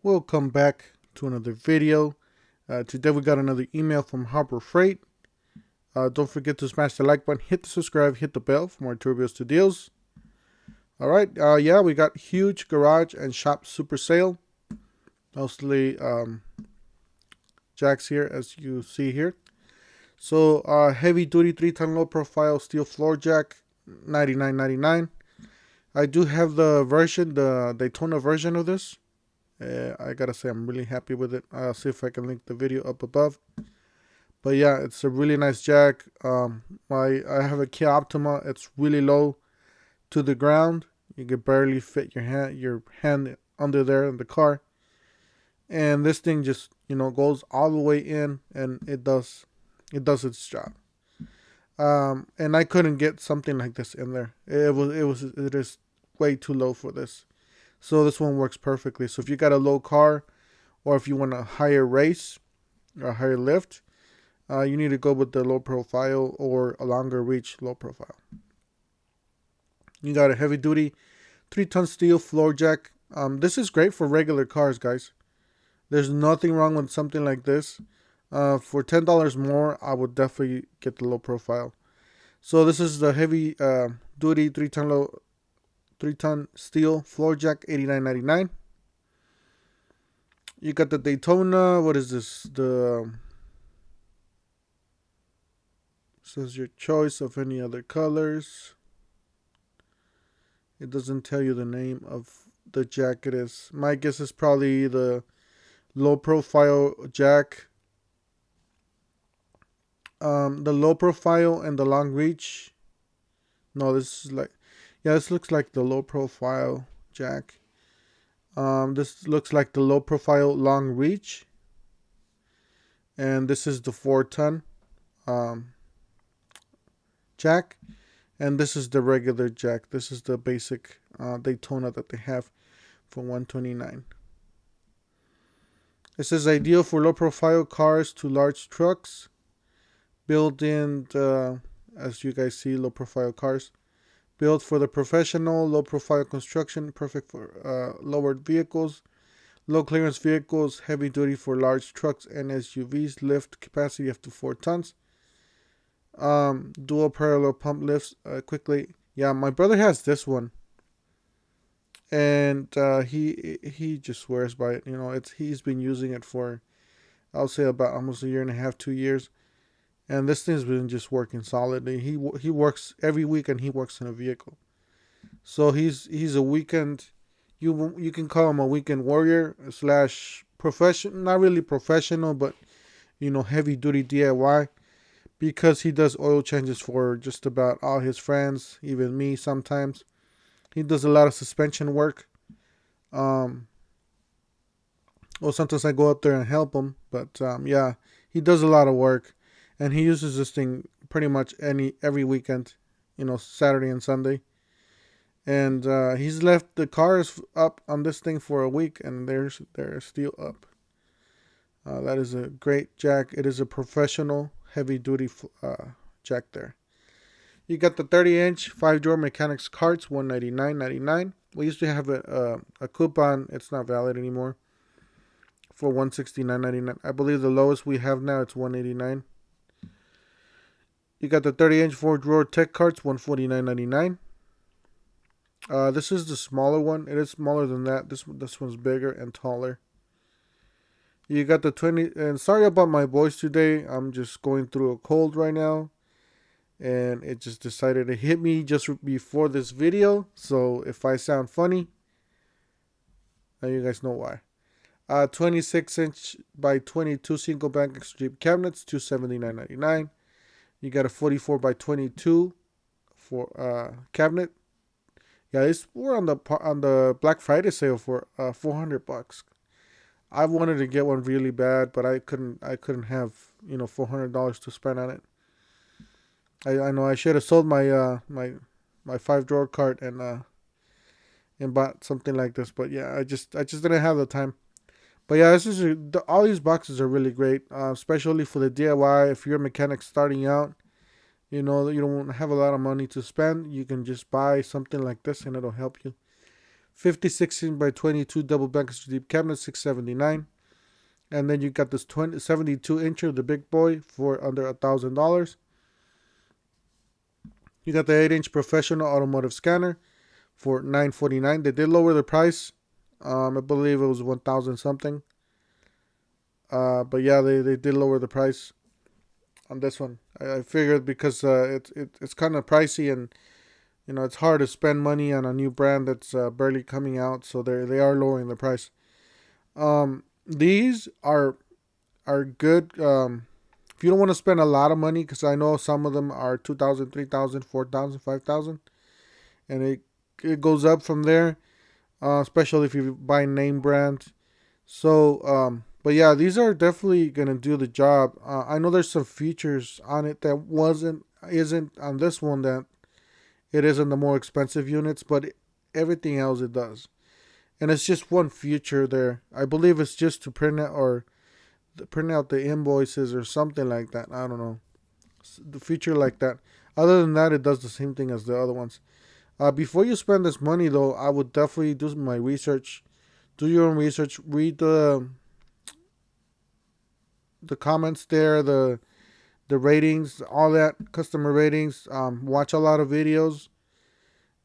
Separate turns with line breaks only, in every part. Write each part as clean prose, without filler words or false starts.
Welcome back to another video. Today we got another email from Harbor Freight. Don't forget to smash the like button, hit the subscribe, hit the bell for more turbos to deals. Alright, yeah, we got huge garage and shop super sale. Mostly jacks here, as you see here. So heavy duty 3-ton low profile steel floor jack, $99.99. I do have the version, the Daytona version of this. I gotta say I'm really happy with it. I'll see if I can link the video up above. But yeah, it's a really nice jack. I have a Kia Optima. It's really low to the ground. You can barely fit your hand under there in the car. And this thing just goes all the way in, and it does its job. And I couldn't get something like this in there. It is way too low for this. So this one works perfectly. So if you got a low car, or if you want a higher race or a higher lift, you need to go with the low profile or a longer reach low profile. You got a heavy duty 3-ton steel floor jack. This is great for regular cars, guys. There's nothing wrong with something like this. For $10 more, I would definitely get the low profile. So this is the heavy duty 3-ton steel floor jack, $89.99. You got the Daytona. What is this? Says your choice of any other colors. It doesn't tell you the name of the jack it is. My guess is probably the low profile jack. The low profile and the long reach. No, this is like, yeah, this looks like the low profile jack. This looks like the low profile long reach. And this is the 4-ton jack. And this is the regular jack. This is the basic Daytona that they have for $129. This is ideal for low profile cars to large trucks. Built in, as you guys see, low profile cars. Built for the professional, low profile construction, perfect for lowered vehicles, low clearance vehicles, heavy duty for large trucks and SUVs, lift capacity up to 4 tons. Dual parallel pump lifts quickly. Yeah, my brother has this one, and he just swears by it. He's been using it for, I'll say, about almost a year and a half, 2 years. And this thing's been just working solidly. He works every week, and he works in a vehicle. So he's a weekend. You can call him a weekend warrior / professional. Not really professional, but heavy duty DIY, because he does oil changes for just about all his friends, even me sometimes. He does a lot of suspension work. Well, sometimes I go up there and help him, but yeah, he does a lot of work. And he uses this thing pretty much every weekend, Saturday and Sunday. And he's left the cars up on this thing for a week, and they're still up. That is a great jack. It is a professional heavy-duty jack there. You got the 30-inch 5-drawer mechanics carts, $199.99. We used to have a coupon. It's not valid anymore. For $169.99. I believe the lowest we have now, it's $189. You got the 30-inch 4-drawer tech carts, $149.99. This is the smaller one. It is smaller than that. This one's bigger and taller. You got the 20, and sorry about my voice today. I'm just going through a cold right now, and it just decided to hit me just before this video. So if I sound funny, now you guys know why. 26-inch by 22 single bank extra deep cabinets, $279.99. You got a 44 by 22 for cabinet. Yeah, we're on the Black Friday sale for $400. I wanted to get one really bad, but I couldn't have $400 to spend on it. I know I should have sold my my 5-drawer cart and bought something like this, but yeah, I just didn't have the time. But yeah, all these boxes are really great, especially for the DIY. If you're a mechanic starting out, you don't have a lot of money to spend, you can just buy something like this, and it'll help you. 5016 by 22 double bank deep cabinet, $679. And then you got this 72-incher, the big boy, for under $1,000. You got the 8-inch professional automotive scanner for $949. They did lower the price. I believe it was 1,000 something. But yeah, they did lower the price on this one. I figured because it's kind of pricey, and it's hard to spend money on a new brand that's barely coming out, so they are lowering the price. These are good if you don't want to spend a lot of money, because I know some of them are 2,000, 3,000, 4,000, 5,000, and it goes up from there, especially if you buy name brand. So but yeah, these are definitely gonna do the job. I know there's some features on it that isn't on this one, that it is in the more expensive units, but everything else it does. And it's just one feature there. I believe it's just to print out the invoices or something like that. I don't know. The feature like that. Other than that, it does the same thing as the other ones. Before you spend this money, though, I would definitely do my research. Do your own research. Read the comments there, the ratings, all that, customer ratings. Watch a lot of videos,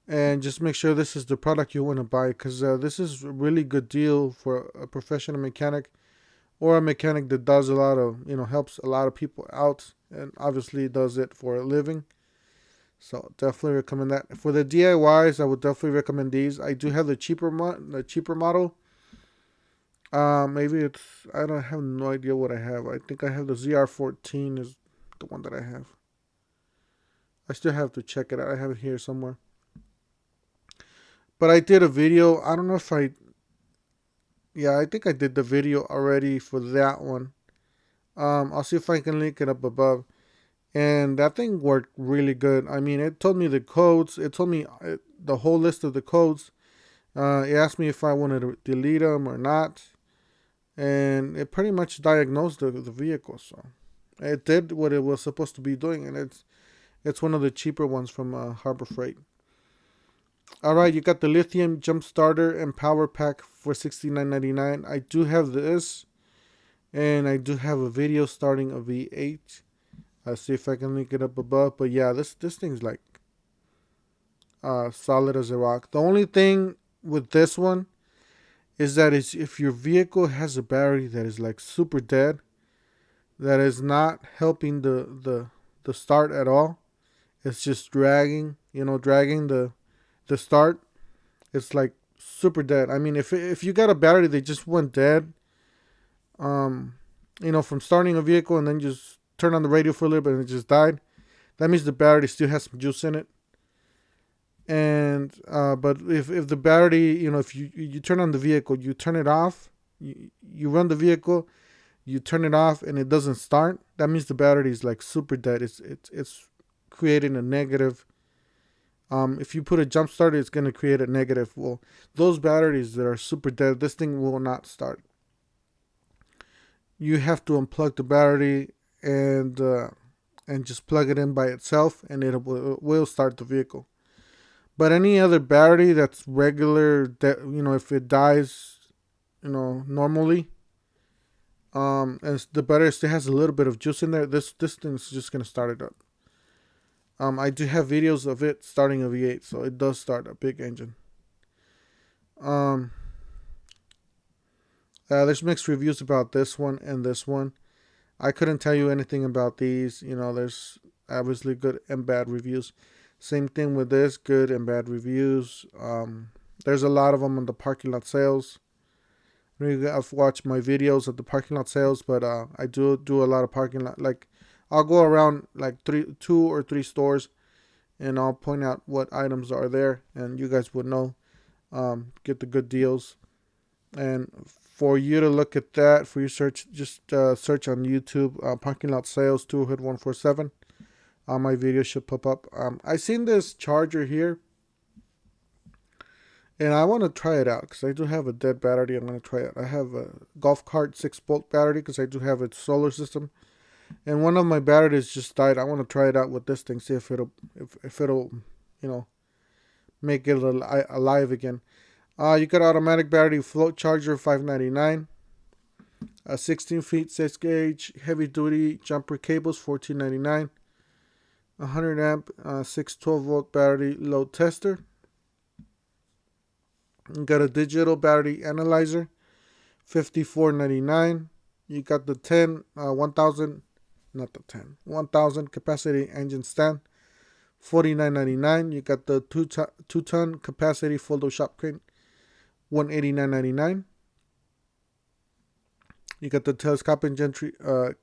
and just make sure this is the product you want to buy, because this is a really good deal for a professional mechanic, or a mechanic that does a lot of, helps a lot of people out, and obviously does it for a living. So definitely recommend that. For the DIYs, I would definitely recommend these. I do have the cheaper model. Maybe I don't have no idea what I have. I think I have the ZR14 is the one that I have. I still have to check it out. I have it here somewhere. But I did a video. I don't know if I think I did the video already for that one. I'll see if I can link it up above. And that thing worked really good. I mean, it told me the codes. It told me the whole list of the codes. It asked me if I wanted to delete them or not. And it pretty much diagnosed the vehicle. So it did what it was supposed to be doing. And it's one of the cheaper ones from Harbor Freight. Alright, you got the lithium jump starter and power pack for $69.99. I do have this. And I do have a video starting a V8. I'll see if I can link it up above. But yeah, this thing's like solid as a rock. The only thing with this one is that if your vehicle has a battery that is like super dead, that is not helping the start at all. It's just dragging the start. It's like super dead. I mean, if you got a battery that just went dead, from starting a vehicle and then just turn on the radio for a little bit and it just died, that means the battery still has some juice in it. And but if the battery, if you turn on the vehicle, you turn it off, you run the vehicle, you turn it off and it doesn't start, that means the battery is like super dead. It's creating a negative. If you put a jump starter, it's going to create a negative. Well, those batteries that are super dead, this thing will not start. You have to unplug the battery and just plug it in by itself, and it will start the vehicle. But any other battery that's regular, that if it dies, normally, and the battery still has a little bit of juice in there, this thing's just gonna start it up. I do have videos of it starting a V8, so it does start a big engine. There's mixed reviews about this one and this one. I couldn't tell you anything about these. There's obviously good and bad reviews. Same thing with this, good and bad reviews. There's a lot of them on the parking lot sales. I've watched my videos of the parking lot sales, but I do a lot of parking lot. Like, I'll go around like 2 or 3 stores, and I'll point out what items are there, and you guys would know. Get the good deals. And for you to look at that, for your search, just search on YouTube, parking lot sales, Toolhood 147. My video should pop up. I seen this charger here, and I want to try it out because I do have a dead battery. I'm going to try it. I have a golf cart 6-volt battery because I do have a solar system, and one of my batteries just died. I want to try it out with this thing, see if it'll make it alive again. You got automatic battery float charger, $5.99. 16 feet 6 gauge heavy duty jumper cables, $14.99. 100 amp 612 volt battery load tester. You got a digital battery analyzer, $54.99. You got the 1000 capacity engine stand, $49.99. You got the 2-ton capacity fold shop crane, $189.99. You got the telescopic gantry crane,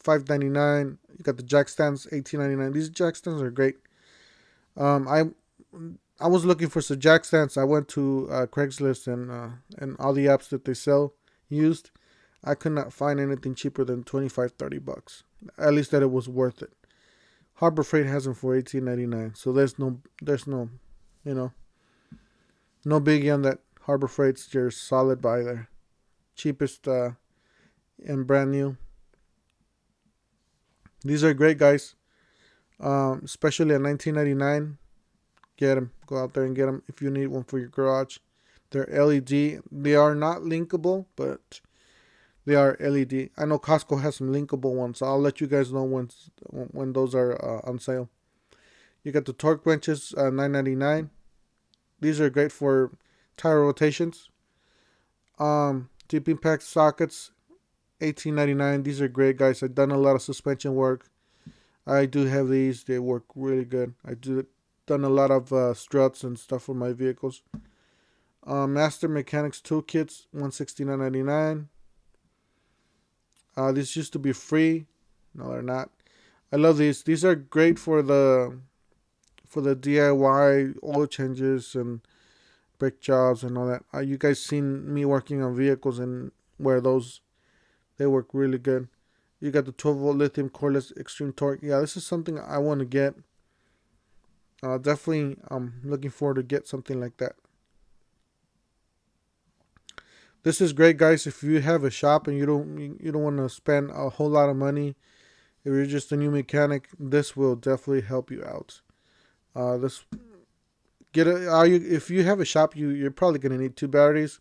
$5.99. You got the jack stands, $18.99. These jack stands are great. I was looking for some jack stands. I went to Craigslist and all the apps that they sell used. I could not find anything cheaper than $25-30. At least that it was worth it. Harbor Freight has them for $18.99. So there's no no biggie on that. Harbor Freight's your solid buy there. Cheapest and brand new. These are great, guys. Especially at $19.99. Get them. Go out there and get them if you need one for your garage. They're LED. They are not linkable, but they are LED. I know Costco has some linkable ones, so I'll let you guys know when those are on sale. You got the torque wrenches, $9.99. These are great for tire rotations. Deep impact sockets, $18.99. These are great, guys. I've done a lot of suspension work. I do have these. They work really good. Done a lot of struts and stuff for my vehicles. Master Mechanics Toolkits, $169.99. These used to be free. No, they're not. I love these. These are great for the DIY oil changes and brake jobs and all that. You guys seen me working on vehicles and where they work really good. You got the 12 volt lithium cordless extreme torque. Yeah, this is something I want to get. Definitely, I'm looking forward to get something like that. This is great, guys. If you have a shop and you don't want to spend a whole lot of money, if you're just a new mechanic, this will definitely help you out. If you have a shop, you're probably gonna need 2 batteries,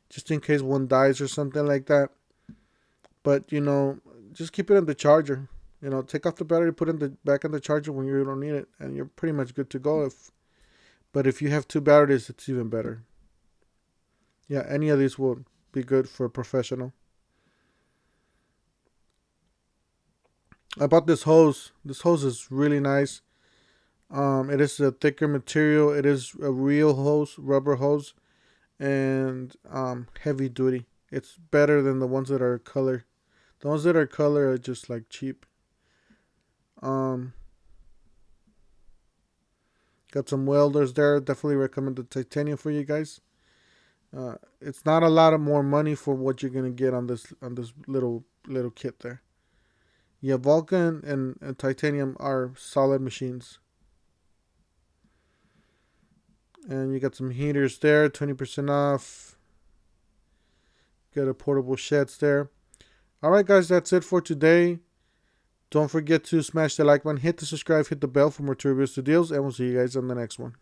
just in case one dies or something like that. But just keep it in the charger. Take off the battery, put it back in the charger when you don't need it, and you're pretty much good to go. But if you have 2 batteries, it's even better. Yeah, any of these will be good for a professional. I bought this hose. This hose is really nice. It is a thicker material. It is a real hose, rubber hose, and heavy duty. It's better than the ones that are color. The ones that are color are just like cheap. Got some welders there. Definitely recommend the titanium for you guys. It's not a lot of more money for what you're gonna get on this little kit there. Yeah, Vulcan and titanium are solid machines. And you got some heaters there, 20% off. Got a portable sheds there. Alright, guys, that's it for today. Don't forget to smash the like button, hit the subscribe, hit the bell for more reviews to deals, and we'll see you guys on the next one.